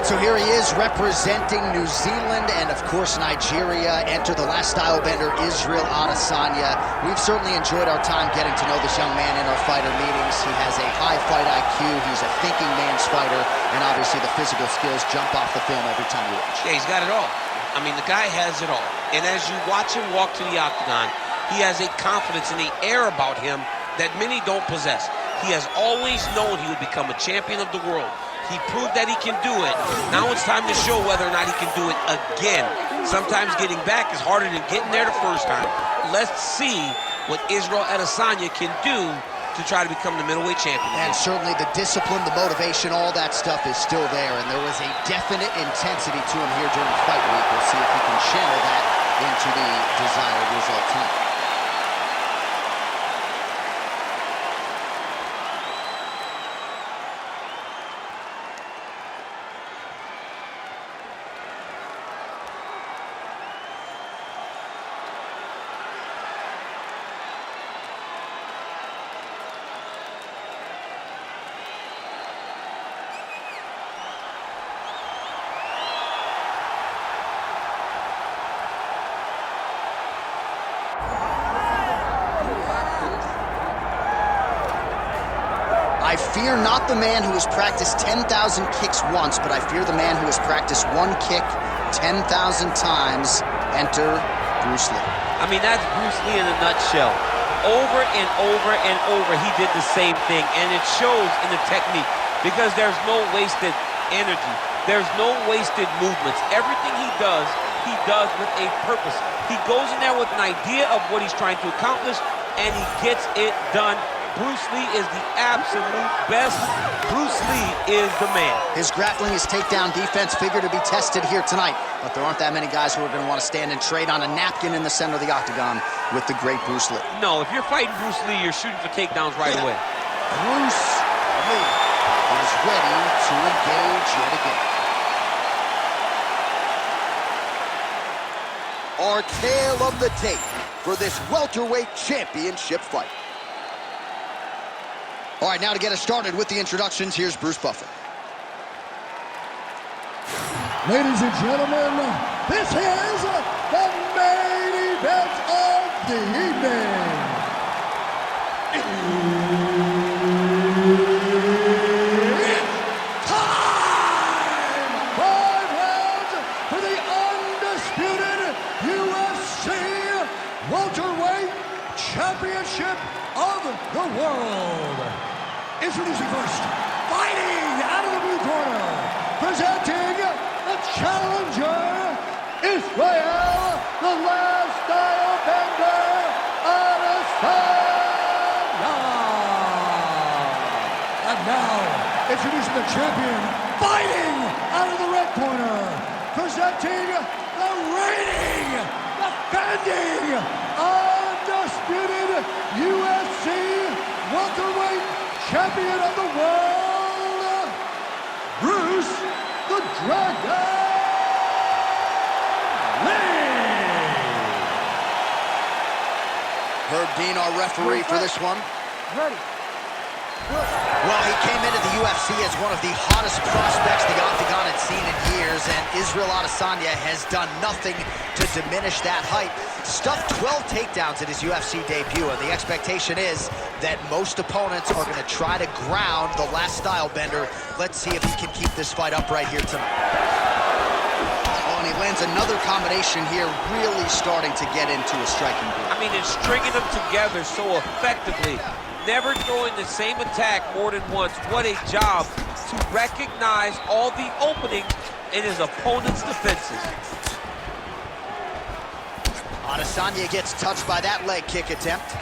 right, so here he is representing New Zealand and, of course, Nigeria. Enter the last style bender, Israel Adesanya. We've certainly enjoyed our time getting to know this young man in our fighter meetings. He has a high fight IQ. He's a thinking man's fighter, and obviously the physical skills jump off the film every time you watch. Yeah, he's got it all. I mean, the guy has it all. And as you watch him walk to the octagon, he has a confidence and the air about him that many don't possess. He has always known he would become a champion of the world. He proved that he can do it. Now it's time to show whether or not he can do it again. Sometimes getting back is harder than getting there the first time. Let's see what Israel Adesanya can do to try to become the middleweight champion. And certainly the discipline, the motivation, all that stuff is still there. And there was a definite intensity to him here during fight week. We'll see if he can channel that into the desired result tonight. I fear not the man who has practiced 10,000 kicks once, but I fear the man who has practiced one kick 10,000 times. Enter Bruce Lee. I mean, that's Bruce Lee in a nutshell. Over and over and over, he did the same thing, and it shows in the technique because there's no wasted energy. There's no wasted movements. Everything he does with a purpose. He goes in there with an idea of what he's trying to accomplish, and he gets it done. Bruce Lee is the absolute best. Bruce Lee is the man. His grappling, his takedown defense figure to be tested here tonight, but there aren't that many guys who are going to want to stand and trade on a napkin in the center of the octagon with the great Bruce Lee. No, if you're fighting Bruce Lee, you're shooting for takedowns right away. Bruce Lee is ready to engage yet again. Our tale of the tape for this welterweight championship fight. All right, now to get us started with the introductions, here's Bruce Buffer. Ladies and gentlemen, this is the main event of the evening. It's time! 5 rounds for the undisputed UFC welterweight championship of the world. Introducing first, fighting out of the blue corner, presenting the challenger, Israel, the last style bender, Adesanya. And now, introducing the champion, fighting out of the red corner, presenting the reigning, defending, undisputed UFC welterweight champion of the world, Bruce the Dragon Lee. Herb Dean, our referee for this one. Ready. Well, he came into the UFC as one of the hottest prospects the Octagon had seen in years, and Israel Adesanya has done nothing to diminish that hype. Stuffed 12 takedowns in his UFC debut, and the expectation is that most opponents are going to try to ground the last style bender. Let's see if he can keep this fight up right here tonight. Oh, and he lands another combination here, really starting to get into a striking groove. I mean, it's stringing them together so effectively. Never throwing the same attack more than once. What a job to recognize all the openings in his opponent's defenses. Adesanya gets touched by that leg kick attempt.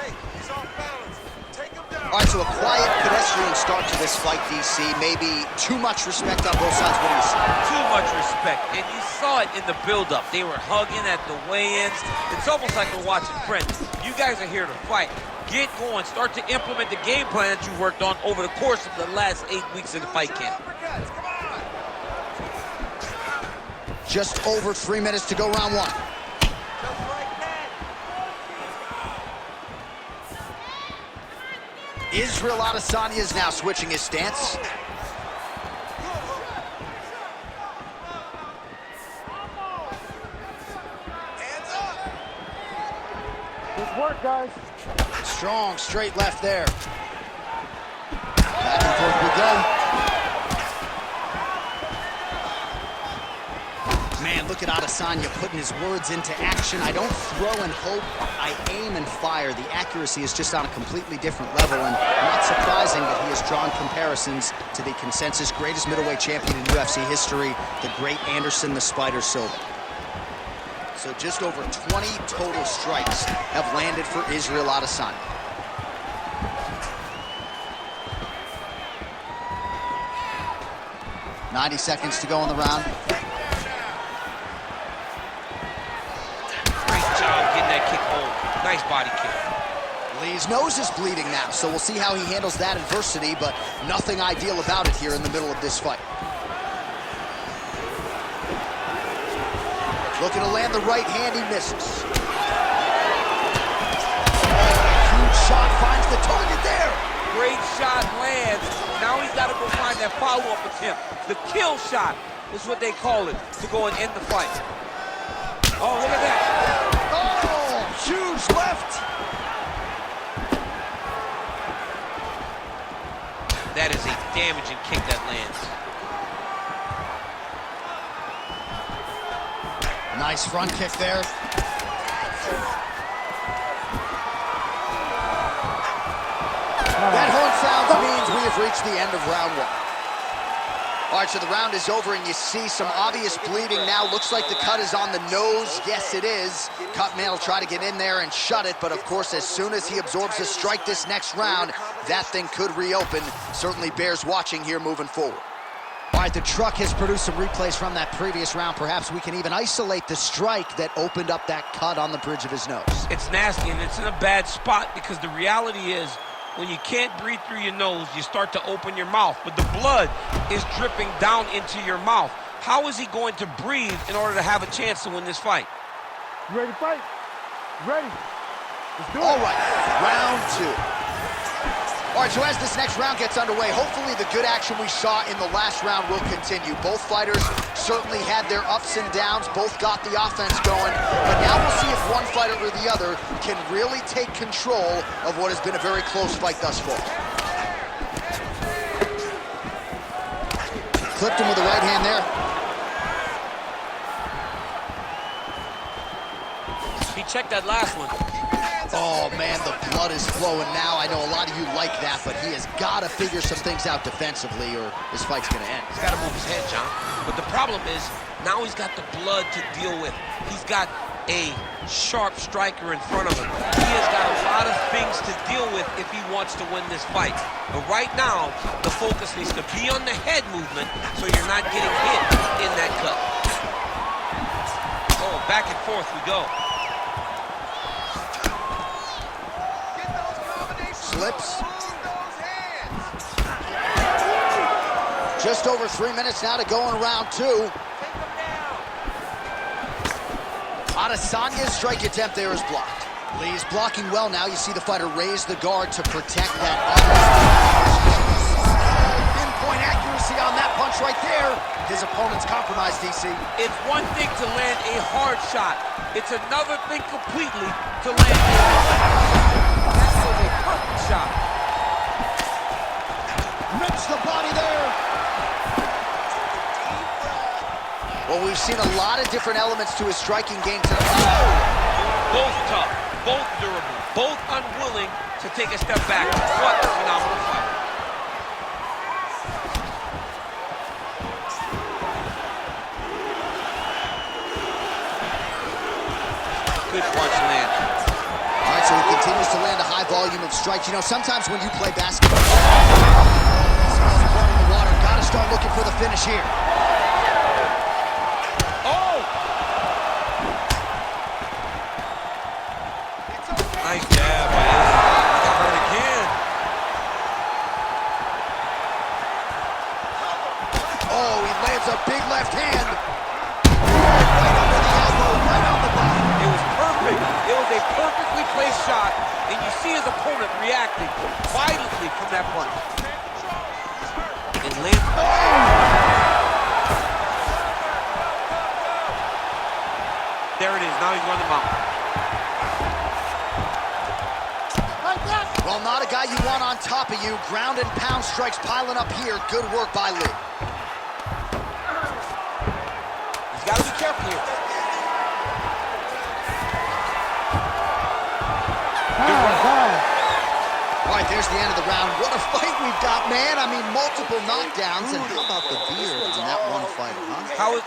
Hey, he's off balance. Take him down. All right, so a quiet, pedestrian start to this fight, DC. Maybe too much respect on both sides. What do you see? Too much respect, and you saw it in the build-up. They were hugging at the weigh-ins. It's almost like we're watching friends. You guys are here to fight. Get going. Start to implement the game plan that you worked on over the course of the last 8 weeks of the fight camp. Just over 3 minutes to go, round one. Israel Adesanya is now switching his stance. Good work, guys. Strong, straight left there. Back and forth we go. Man, look at Adesanya putting his words into action. I don't throw and hope, I aim and fire. The accuracy is just on a completely different level, and not surprising that he has drawn comparisons to the consensus greatest middleweight champion in UFC history, the great Anderson the Spider Silva. So just over 20 total strikes have landed for Israel Adesanya. "90 seconds to go in the round. Great job getting that kick home. Nice body kick. Lee's nose is bleeding now, so we'll see how he handles that adversity, but nothing ideal about it here in the middle of this fight. Looking to land the right hand, he misses. Huge shot finds the target there. Great shot lands. Now he's got to go find that follow-up attempt. The kill shot is what they call it, to go and end the fight. Oh, look at that. Oh, huge left. That is a damaging kick that lands. Nice front kick there. That horn sound means we have reached the end of round one. All right, so the round is over, and you see some obvious bleeding now. Looks like the cut is on the nose. Yes, it is. Cutman will try to get in there and shut it, but of course, as soon as he absorbs a strike this next round, that thing could reopen. Certainly bears watching here moving forward. All right, the truck has produced some replays from that previous round. Perhaps we can even isolate the strike that opened up that cut on the bridge of his nose. It's nasty, and it's in a bad spot because the reality is, when you can't breathe through your nose, you start to open your mouth, but the blood is dripping down into your mouth. How is he going to breathe in order to have a chance to win this fight? You ready to fight? Ready. Let's do it. All right, round two. All right, so as this next round gets underway, hopefully the good action we saw in the last round will continue. Both fighters certainly had their ups and downs, both got the offense going, but now we'll see if one fighter or the other can really take control of what has been a very close fight thus far. Clipped him with the right hand there. He checked that last one. Oh, man, the blood is flowing now. I know a lot of you like that, but he has got to figure some things out defensively or this fight's going to end. He's got to move his head, John. But the problem is, now he's got the blood to deal with. He's got a sharp striker in front of him. He has got a lot of things to deal with if he wants to win this fight. But right now, the focus needs to be on the head movement so you're not getting hit in that cut. Oh, back and forth we go. Slips. Just over 3 minutes now to go in round two. Adesanya's strike attempt there is blocked. Lee's blocking well now. You see the fighter raise the guard to protect that. Pinpoint accuracy on that punch right there. His opponent's compromised, DC. It's one thing to land a hard shot. It's another thing completely to land a perfect shot. Rips the body there. Well, we've seen a lot of different elements to his striking game tonight. Both tough, both durable, both unwilling to take a step back. What a phenomenal fight. Good punch land. All right, so he continues to land a high volume of strikes. You know, sometimes when you play basketball, smells blood in the water. Got to start looking for the finish here. Oh! Nice jab by Adesanya. Got hurt again. Oh, he lands a big left hand. Right under the elbow, right on the body. It was perfect. It was a perfectly placed shot, and you see his opponent reacting violently from that punch. And lands. There it is. Now he's running the mountain. what you want on top of you. Ground and pound strikes piling up here. Good work by Lee. He's got to be careful here. All right, there's the end of the round. What a fight we've got, man. I mean, multiple knockdowns. And how about the beard on that one fighter, huh? How is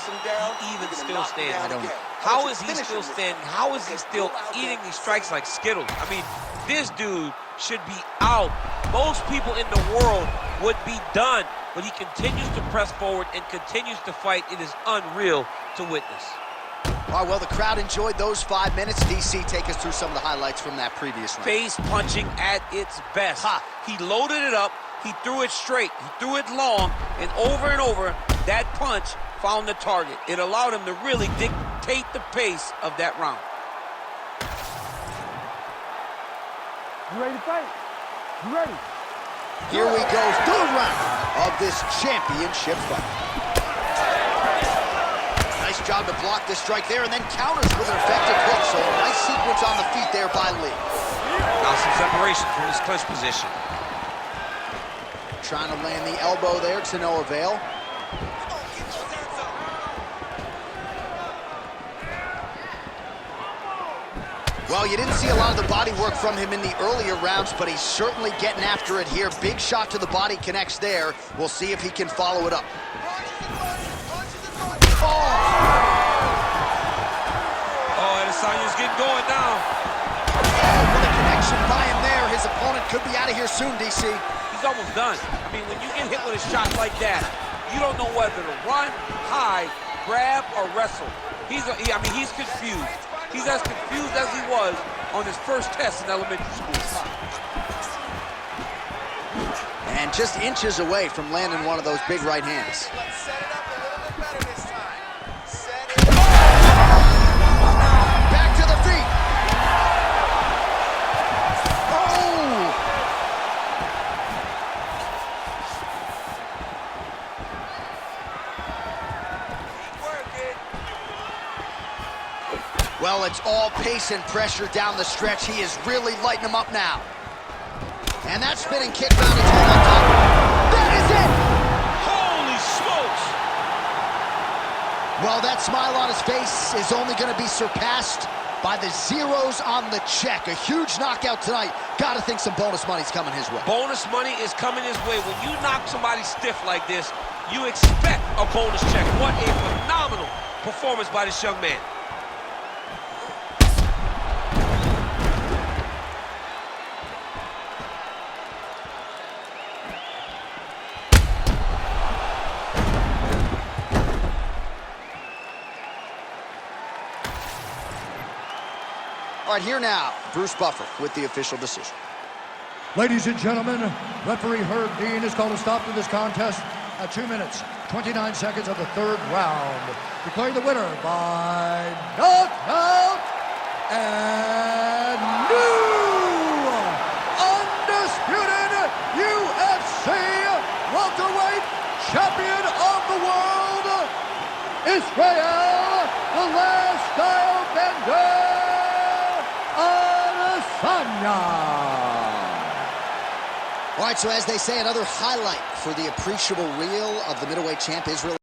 he even still standing? I don't know. How is he still standing? How is he still eating these strikes like Skittles? I mean, this dude should be out. Most people in the world would be done, but he continues to press forward and continues to fight. It is unreal to witness. All right, well, the crowd enjoyed those 5 minutes. DC, take us through some of the highlights from that previous round. Face punching at its best. Ha. He loaded it up. He threw it straight. He threw it long. And over, that punch found the target. It allowed him to really dictate the pace of that round. You ready to fight? You ready? Here we go, third round of this championship fight. Nice job to block the strike there and then counters with an effective hook. So a nice sequence on the feet there by Lee. Now some separation from his clinch position. Trying to land the elbow there to no avail. Well, you didn't see a lot of the body work from him in the earlier rounds, but he's certainly getting after it here. Big shot to the body connects there. We'll see if he can follow it up. Oh, Adesanya's getting going now. Oh, what a connection by him there. His opponent could be out of here soon, DC. He's almost done. I mean, when you get hit with a shot like that, you don't know whether to run, hide, grab, or wrestle. He's confused. He's as confused as he was on his first test in elementary school. And just inches away from landing one of those big right hands. Let's set it up a little bit better this time. Set it up. Back to the feet. Oh! Work it. Well, it's all pace and pressure down the stretch. He is really lighting them up now. And that spinning kick mounted to him on top. That is it! Holy smokes! Well, that smile on his face is only going to be surpassed by the zeros on the check. A huge knockout tonight. Got to think some bonus money's coming his way. Bonus money is coming his way. When you knock somebody stiff like this, you expect a bonus check. What a phenomenal performance by this young man. All right, here now, Bruce Buffer with the official decision. Ladies and gentlemen, referee Herb Dean has called a stop to this contest at 2 minutes, 29 seconds of the third round. Declaring the winner by knockout and new undisputed UFC welterweight champion of the world, Israel, the last style bender. All right, so as they say, another highlight for the appreciable reel of the middleweight champ, Israel.